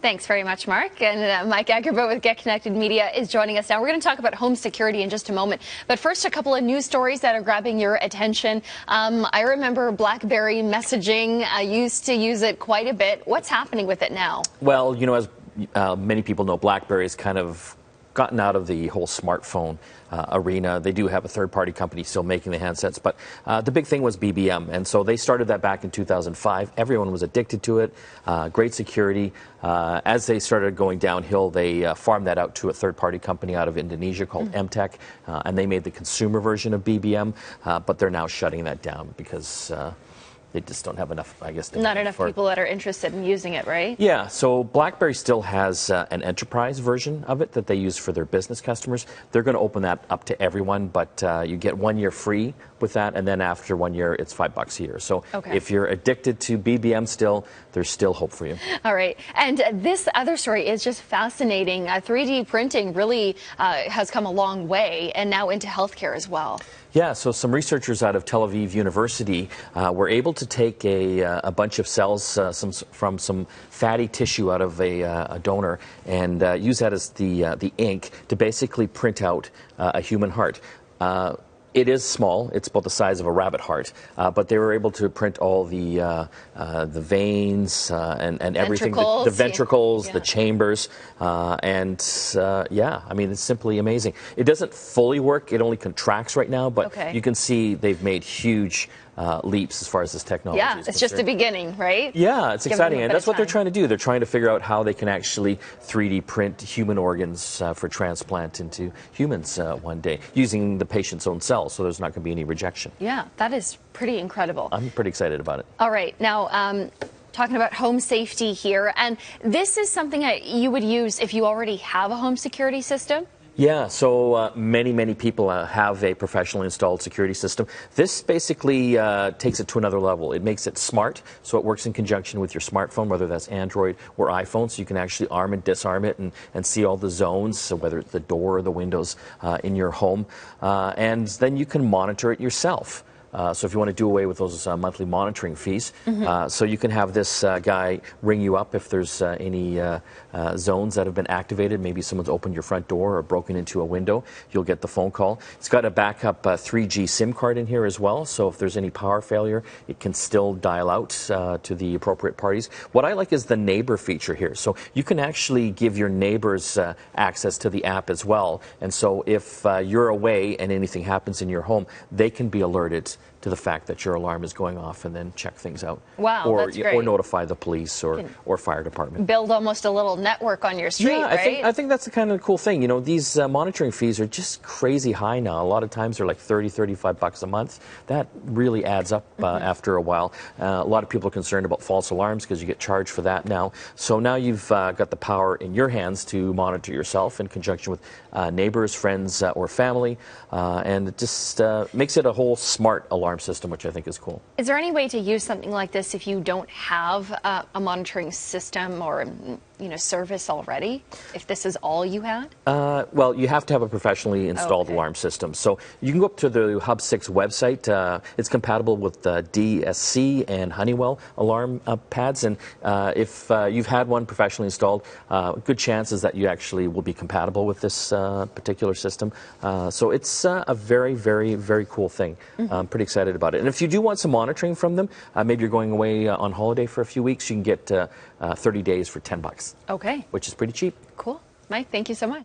Thanks very much, Mark. And Mike Agerbo with Get Connected Media is joining us now. We're going to talk about home security in just a moment. But first, a couple of news stories that are grabbing your attention. I remember BlackBerry messaging. I used to use it quite a bit. What's happening with it now? Well, you know, as many people know, BlackBerry has kind of gotten out of the whole smartphone arena. They do have a third-party company still making the handsets, but the big thing was BBM, and so they started that back in 2005. Everyone was addicted to it, great security. As they started going downhill, they farmed that out to a third-party company out of Indonesia called MTech, and they made the consumer version of BBM, but they're now shutting that down because they just don't have enough, I guess. Not enough people that are interested in using it, right? Yeah, so BlackBerry still has an enterprise version of it that they use for their business customers. They're going to open that up to everyone, but you get 1 year free with that, and then after 1 year, it's $5 a year. So if you're addicted to BBM still, there's still hope for you. All right, and this other story is just fascinating. 3D printing really has come a long way, and now into healthcare as well. Yeah, so some researchers out of Tel Aviv University were able to take a bunch of cells from some fatty tissue out of a donor and use that as the ink to basically print out a human heart. It is small; it's about the size of a rabbit heart, but they were able to print all the veins and everything, the ventricles, the chambers, and yeah, I mean, it's simply amazing. It doesn't fully work; it only contracts right now, but you can see they've made huge leaps as far as this technology is concerned. It's just the beginning, right? Yeah, it's exciting, and that's what they're trying to do. They're trying to figure out how they can actually 3D print human organs for transplant into humans one day, using the patient's own cells, so there's not going to be any rejection. Yeah, that is pretty incredible. I'm pretty excited about it. All right, now talking about home safety here, and this is something that you would use if you already have a home security system? Yeah, so many people have a professionally installed security system. This basically takes it to another level. It makes it smart, so it works in conjunction with your smartphone, whether that's Android or iPhone, so you can actually arm and disarm it and see all the zones, so whether it's the door or the windows in your home. And then you can monitor it yourself. So if you want to do away with those monthly monitoring fees, so you can have this guy ring you up if there's any zones that have been activated. Maybe someone's opened your front door or broken into a window. You'll get the phone call. It's got a backup 3G SIM card in here as well, so if there's any power failure, it can still dial out to the appropriate parties. What I like is the neighbor feature here. So you can actually give your neighbors access to the app as well. And so if you're away and anything happens in your home, they can be alerted to the fact that your alarm is going off and then check things out. Wow, that's great. Or notify the police or fire department. Build almost a little network on your street, right? I think that's the kind of cool thing. You know, these monitoring fees are just crazy high now. A lot of times they're like $30–35 a month. That really adds up after a while. A lot of people are concerned about false alarms because you get charged for that now. So now you've got the power in your hands to monitor yourself in conjunction with neighbors, friends, or family, and it just makes it a whole smart alarm system, which I think is cool. Is there any way to use something like this if you don't have a monitoring system or service already, if this is all you had? Well, you have to have a professionally installed alarm system. So you can go up to the HUB6 website. It's compatible with DSC and Honeywell alarm pads, and if you've had one professionally installed, good chances that you actually will be compatible with this particular system. So it's a very cool thing. I'm pretty excited about it. And if you do want some monitoring from them, maybe you're going away on holiday for a few weeks, you can get 30 days for $10. Okay. Which is pretty cheap. Cool. Mike, thank you so much.